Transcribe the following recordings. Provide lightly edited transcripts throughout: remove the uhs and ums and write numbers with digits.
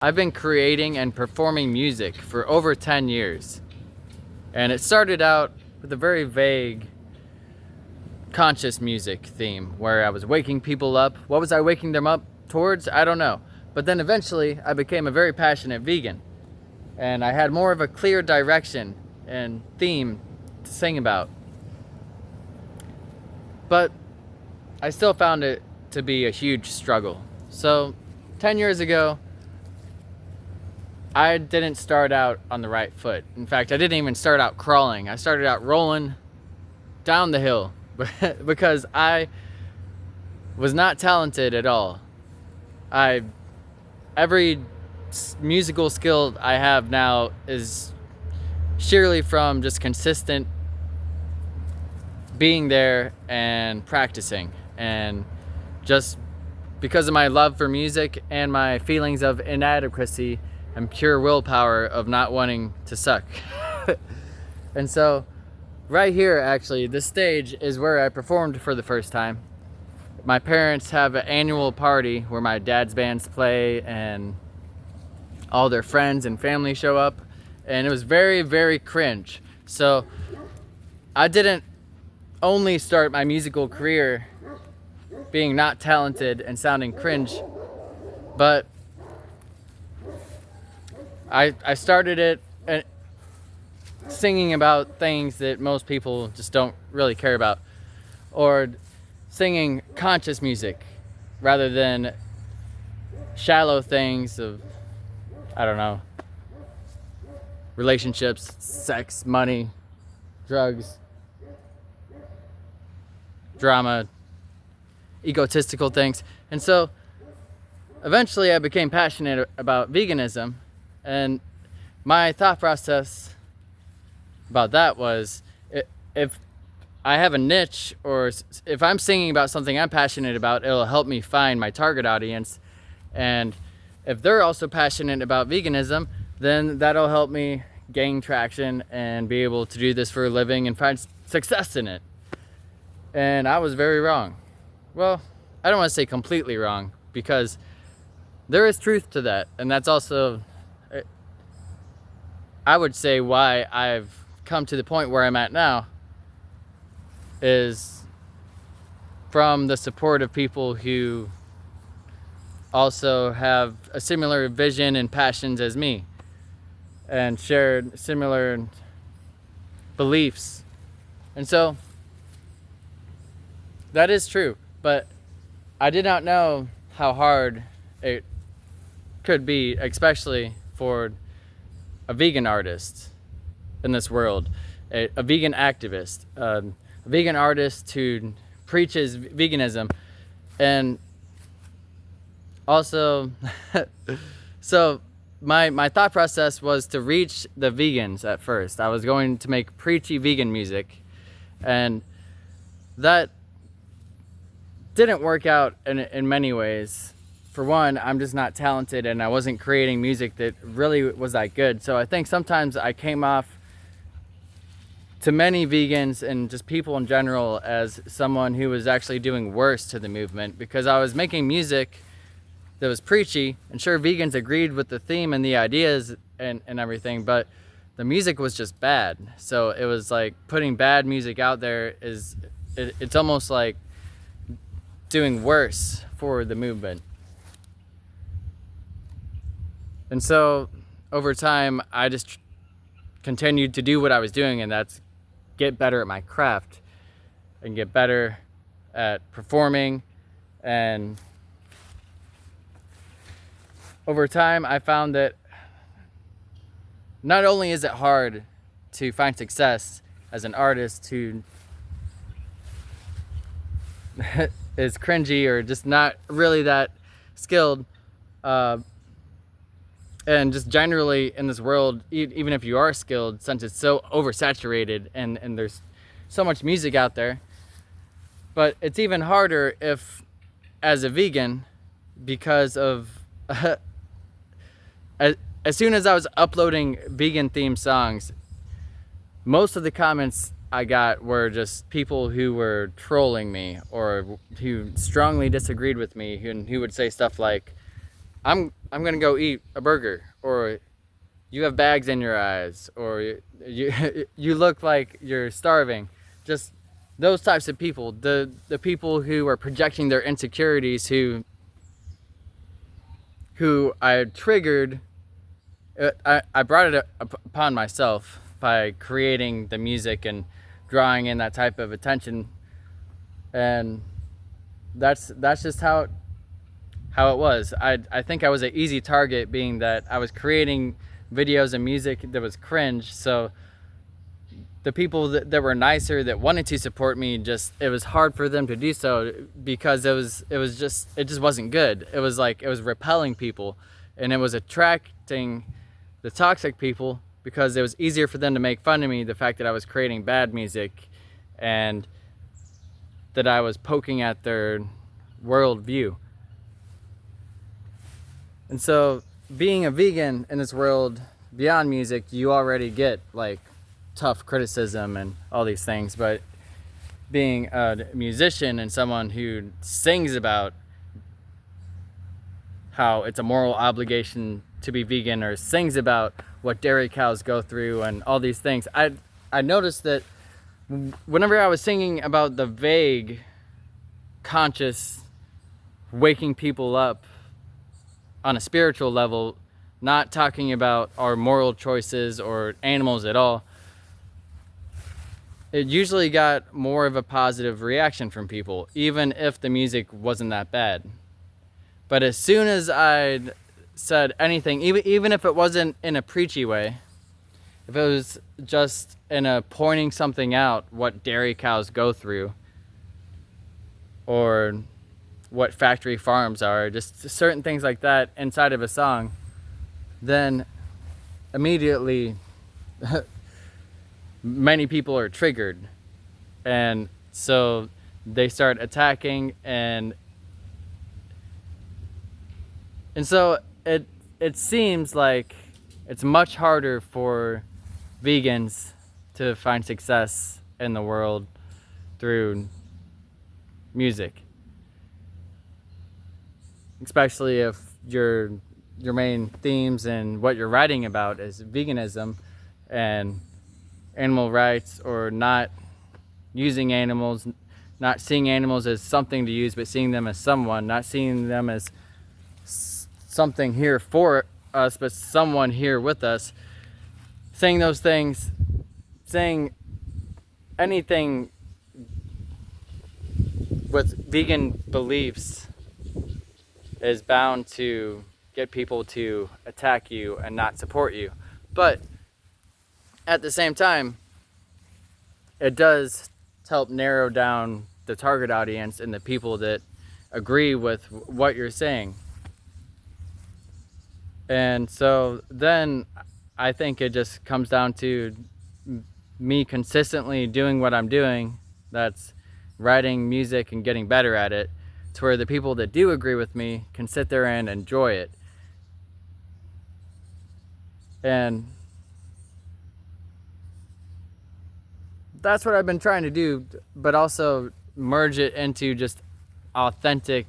I've been creating and performing music for over 10 years. And it started out with a very vague conscious music theme where I was waking people up. What was I waking them up towards? I don't know. But then eventually I became a very passionate vegan. And I had more of a clear direction and theme to sing about. But I still found it to be a huge struggle. So 10 years ago, I didn't start out on the right foot. In fact, I didn't even start out crawling. I started out rolling down the hill because I was not talented at all. Every musical skill I have now is sheerly from just consistent being there and practicing, and just because of my love for music and my feelings of inadequacy and pure willpower of not wanting to suck. And so right here, actually, this stage is where I performed for the first time. My parents have an annual party where my dad's bands play and all their friends and family show up, and it was very, very cringe. So I didn't only start my musical career being not talented and sounding cringe, but I started it singing about things that most people just don't really care about, or singing conscious music rather than shallow things of, I don't know, relationships, sex, money, drugs, drama, egotistical things. And so eventually I became passionate about veganism, and my thought process about that was, if I have a niche, or if I'm singing about something I'm passionate about, it'll help me find my target audience. And if they're also passionate about veganism, then that'll help me gain traction and be able to do this for a living and find success in it. And I was very wrong. Well, I don't want to say completely wrong, because there is truth to that. And that's also, I would say, why I've come to the point where I'm at now, is from the support of people who also have a similar vision and passions as me, and share similar beliefs. And so that is true, but I did not know how hard it could be, especially for a vegan artist in this world, a vegan activist, a vegan artist who preaches veganism. And also, so my thought process was to reach the vegans at first. I was going to make preachy vegan music, and that didn't work out in many ways. For one, I'm just not talented, and I wasn't creating music that really was that good. So I think sometimes I came off to many vegans and just people in general as someone who was actually doing worse to the movement, because I was making music that was preachy, and sure, vegans agreed with the theme and the ideas and everything, but the music was just bad. So it was like putting bad music out there it's almost like doing worse for the movement. And so over time, I just continued to do what I was doing, and that's get better at my craft and get better at performing. And over time, I found that not only is it hard to find success as an artist who is cringy or just not really that skilled, and just generally in this world, even if you are skilled, since it's so oversaturated and there's so much music out there. But it's even harder if, as a vegan, because of as soon as I was uploading vegan themed songs, most of the comments I got were just people who were trolling me, or who strongly disagreed with me, who would say stuff like, I'm gonna go eat a burger, or you have bags in your eyes, or you you look like you're starving. Just those types of people, the people who are projecting their insecurities, who I triggered. I brought it upon myself by creating the music and drawing in that type of attention, and that's just how it was. I think I was an easy target, being that I was creating videos and music that was cringe. So the people that were nicer, that wanted to support me, just, it was hard for them to do so, because it just wasn't good. It was like, it was repelling people, and it was attracting the toxic people, because it was easier for them to make fun of me, the fact that I was creating bad music and that I was poking at their worldview. And so, being a vegan in this world beyond music, you already get like tough criticism and all these things, but being a musician and someone who sings about how it's a moral obligation to be vegan, or sings about what dairy cows go through and all these things, I noticed that whenever I was singing about the vague, conscious, waking people up on a spiritual level, not talking about our moral choices or animals at all, it usually got more of a positive reaction from people, even if the music wasn't that bad. But as soon as I said anything, even if it wasn't in a preachy way, if it was just in a pointing something out, what dairy cows go through, or what factory farms are, just certain things like that inside of a song, then immediately many people are triggered, and so they start attacking, and so it seems like it's much harder for vegans to find success in the world through music, especially if your main themes and what you're writing about is veganism and animal rights, or not using animals, not seeing animals as something to use, but seeing them as someone, not seeing them as something here for us, but someone here with us. Saying those things, saying anything with vegan beliefs is bound to get people to attack you and not support you. But at the same time, it does help narrow down the target audience and the people that agree with what you're saying. And so then I think it just comes down to me consistently doing what I'm doing, that's writing music and getting better at it, to where the people that do agree with me can sit there and enjoy it. And that's what I've been trying to do, but also merge it into just authentic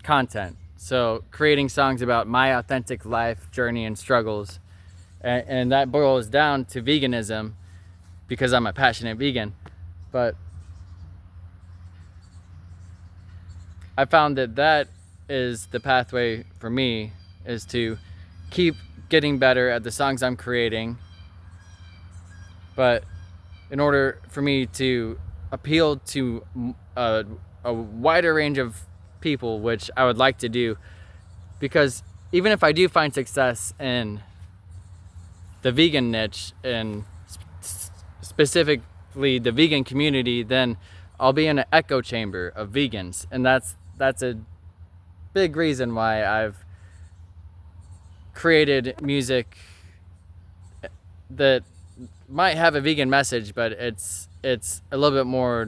content. So creating songs about my authentic life journey and struggles, and that boils down to veganism, because I'm a passionate vegan. But I found that is the pathway for me, is to keep getting better at the songs I'm creating. But in order for me to appeal to a wider range of people, which I would like to do, because even if I do find success in the vegan niche, and specifically the vegan community, then I'll be in an echo chamber of vegans, and that's a big reason why I've created music that might have a vegan message, but it's a little bit more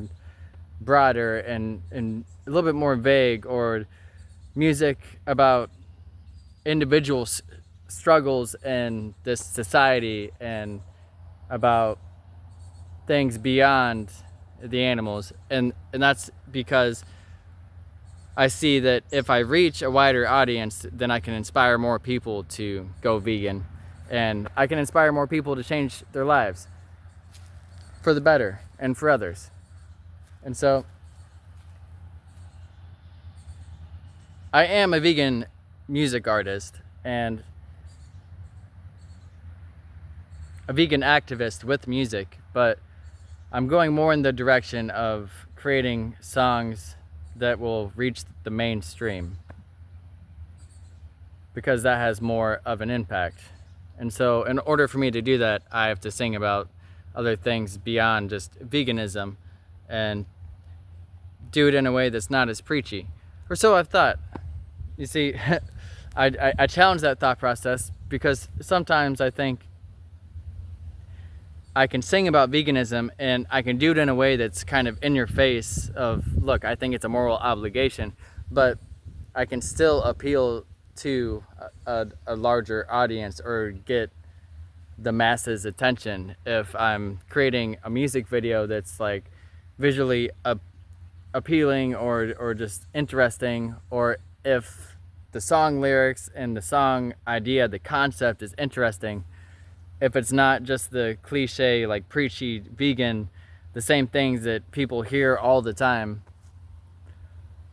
broader and a little bit more vague, or music about individual struggles in this society, and about things beyond the animals. And that's because I see that if I reach a wider audience, then I can inspire more people to go vegan, and I can inspire more people to change their lives for the better and for others. And so I am a vegan music artist and a vegan activist with music, but I'm going more in the direction of creating songs that will reach the mainstream, because that has more of an impact. And so in order for me to do that, I have to sing about other things beyond just veganism and do it in a way that's not as preachy, or so I've thought. You see, I challenge that thought process because sometimes I think I can sing about veganism and I can do it in a way that's kind of in your face of, look, I think it's a moral obligation, but I can still appeal to a larger audience or get the masses' attention if I'm creating a music video that's like visually appealing or just interesting, or if the song lyrics and the song idea, the concept is interesting. If it's not just the cliche, like preachy vegan, the same things that people hear all the time.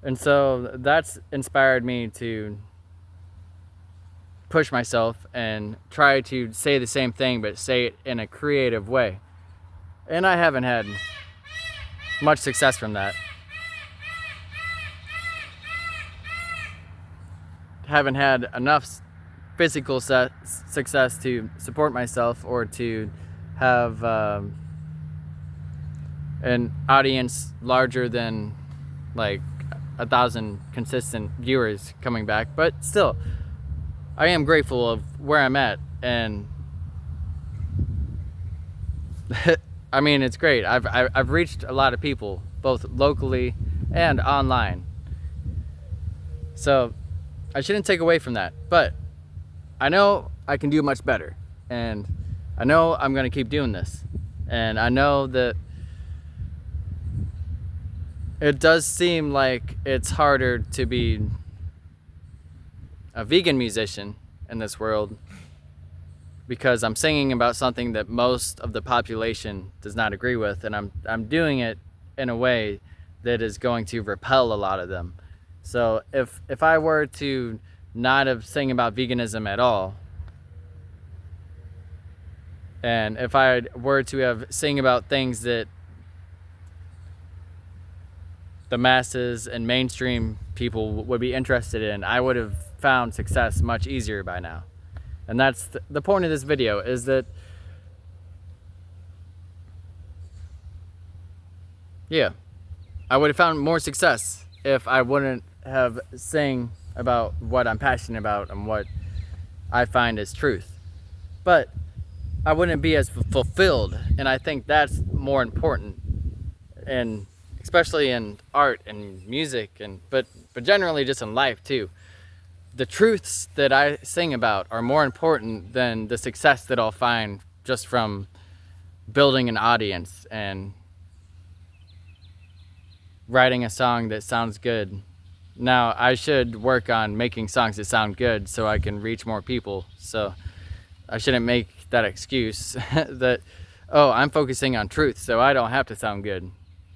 And so that's inspired me to push myself and try to say the same thing, but say it in a creative way. And I haven't had much success from that. Haven't had enough physical success to support myself or to have an audience larger than like 1,000 consistent viewers coming back, but still I am grateful of where I'm at, and I mean, it's great. I've reached a lot of people both locally and online, so I shouldn't take away from that, but I know I can do much better, and I know I'm going to keep doing this, and I know that it does seem like it's harder to be a vegan musician in this world because I'm singing about something that most of the population does not agree with, and I'm doing it in a way that is going to repel a lot of them. So if I were to not have sing about veganism at all, and if I were to have sing about things that the masses and mainstream people would be interested in, I would have found success much easier by now. And that's the point of this video, is that I would have found more success if I wouldn't have sang about what I'm passionate about and what I find is truth. But I wouldn't be as fulfilled, and I think that's more important, and especially in art and music, and but generally just in life too. The truths that I sing about are more important than the success that I'll find just from building an audience and writing a song that sounds good. Now, I should work on making songs that sound good so I can reach more people. So I shouldn't make that excuse that, oh, I'm focusing on truth, so I don't have to sound good.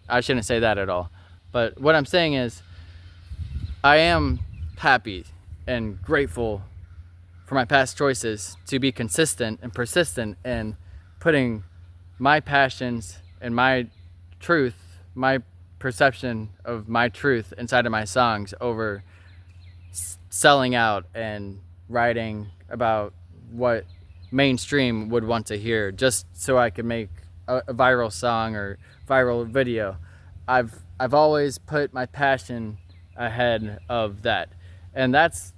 I shouldn't say that at all. But what I'm saying is, I am happy and grateful for my past choices to be consistent and persistent in putting my passions and my truth, my perception of my truth inside of my songs over selling out and writing about what mainstream would want to hear just so I could make a viral song or viral video. I've always put my passion ahead of that, and that's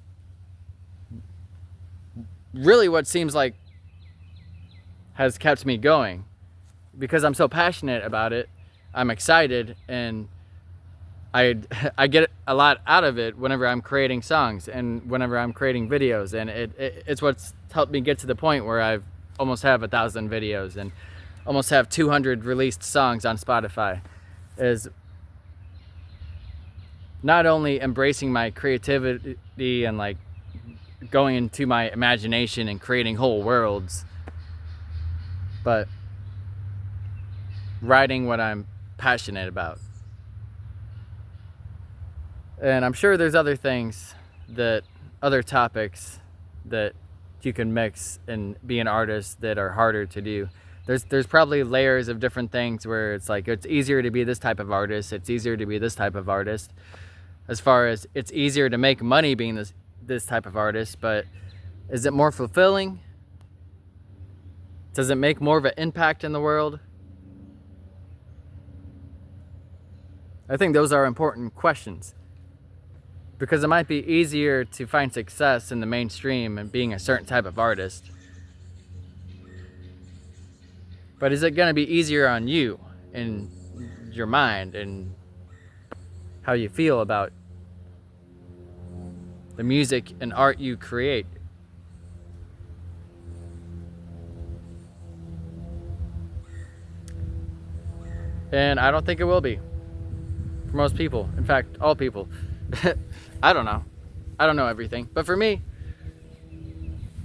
really what seems like has kept me going, because I'm so passionate about it. I'm excited, and I get a lot out of it whenever I'm creating songs and whenever I'm creating videos, and it's what's helped me get to the point where I've almost have 1,000 videos and almost have 200 released songs on Spotify. Is not only embracing my creativity and like going into my imagination and creating whole worlds, but writing what I'm passionate about. And I'm sure there's other topics that you can mix and be an artist that are harder to do. There's probably layers of different things where it's like it's easier to be this type of artist, it's easier to be this type of artist. As far as it's easier to make money being this type of artist, but is it more fulfilling? Does it make more of an impact in the world? I think those are important questions. Because it might be easier to find success in the mainstream and being a certain type of artist. But is it going to be easier on you in your mind and how you feel about the music and art you create? And I don't think it will be for most people. In fact, all people. I don't know. I don't know everything. But for me,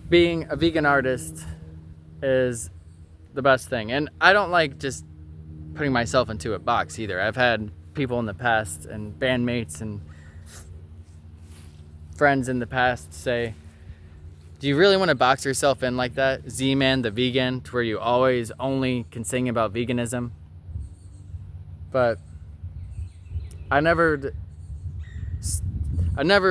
being a vegan artist is the best thing. And I don't like just putting myself into a box either. I've had people in the past and bandmates and friends in the past say, do you really want to box yourself in like that? ZmanTheVegan, to where you always only can sing about veganism? But I never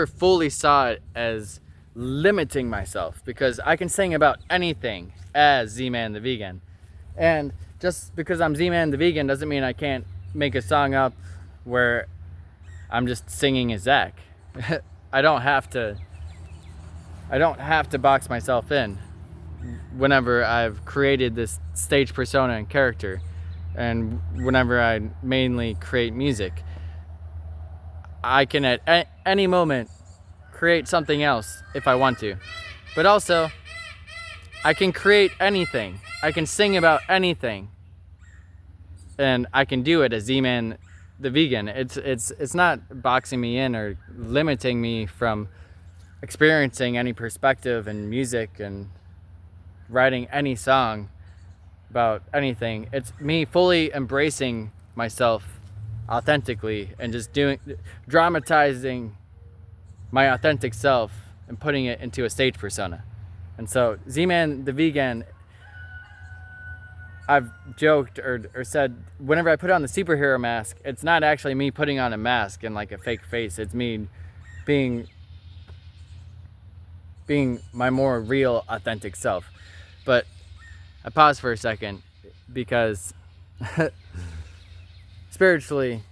fully saw it as limiting myself, because I can sing about anything as ZmanTheVegan. And just because I'm ZmanTheVegan doesn't mean I can't make a song up where I'm just singing as Zach. I don't have to box myself in whenever I've created this stage persona and character, and whenever I mainly create music. I can at any moment create something else if I want to. But also, I can create anything. I can sing about anything. And I can do it as ZmanTheVegan. It's not boxing me in or limiting me from experiencing any perspective in music and writing any song about anything. It's me fully embracing myself authentically and just dramatizing my authentic self and putting it into a stage persona. And so ZmanTheVegan, I've joked or said, whenever I put on the superhero mask, it's not actually me putting on a mask and like a fake face. It's me being my more real, authentic self. But I paused for a second because spiritually,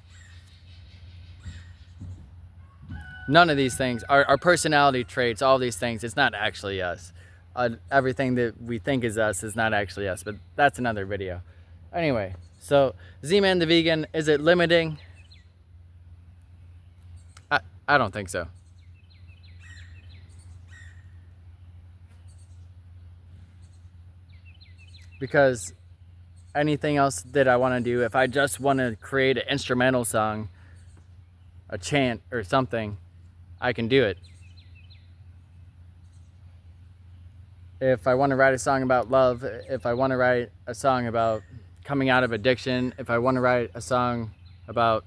none of these things, our personality traits, all these things, it's not actually us. Everything that we think is us is not actually us, but that's another video. Anyway, so ZmanTheVegan, is it limiting? I don't think so. Because anything else that I want to do, if I just want to create an instrumental song, a chant or something, I can do it. If I want to write a song about love, if I want to write a song about coming out of addiction, if I want to write a song about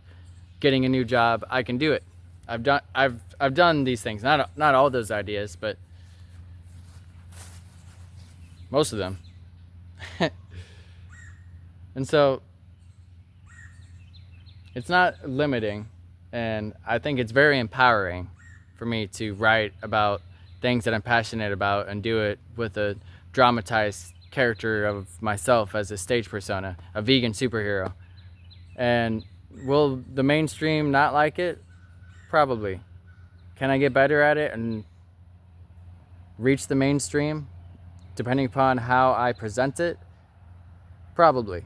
getting a new job, I can do it. I've done these things. Not all those ideas, but most of them. And so it's not limiting, and I think it's very empowering for me to write about things that I'm passionate about and do it with a dramatized character of myself as a stage persona, a vegan superhero. And will the mainstream not like it? Probably. Can I get better at it and reach the mainstream depending upon how I present it? Probably.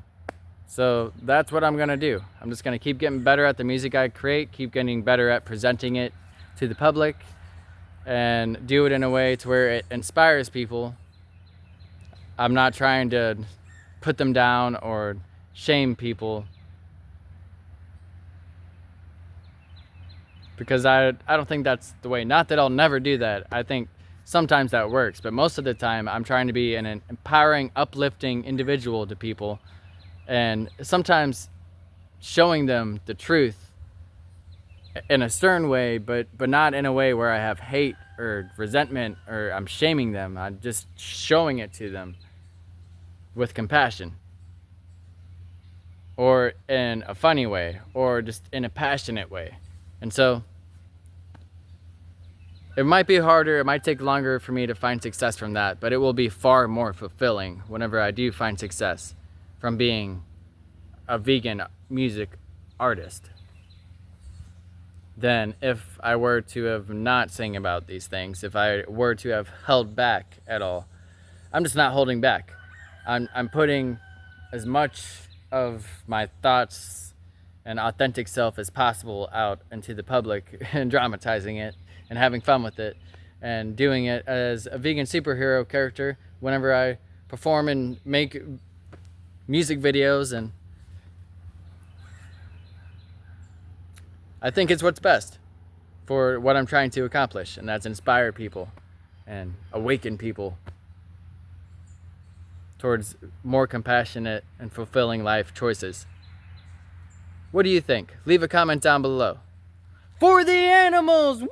So that's what I'm gonna do. I'm just gonna keep getting better at the music I create, keep getting better at presenting it to the public, and do it in a way to where it inspires people. I'm not trying to put them down or shame people. because I don't think that's the way. Not that I'll never do that. I think sometimes that works, but most of the time I'm trying to be an empowering, uplifting individual to people, and sometimes showing them the truth in a stern way, but not in a way where I have hate or resentment or I'm shaming them. I'm just showing it to them with compassion, or in a funny way, or just in a passionate way. And so it might be harder, it might take longer for me to find success from that, but it will be far more fulfilling whenever I do find success from being a vegan music artist than if I were to have not sang about these things, if I were to have held back at all. I'm just not holding back. I'm putting as much of my thoughts and authentic self as possible out into the public and dramatizing it and having fun with it and doing it as a vegan superhero character whenever I perform and make music videos. And I think it's what's best for what I'm trying to accomplish, and that's inspire people and awaken people towards more compassionate and fulfilling life choices. What do you think? Leave a comment down below. For the animals! Woo!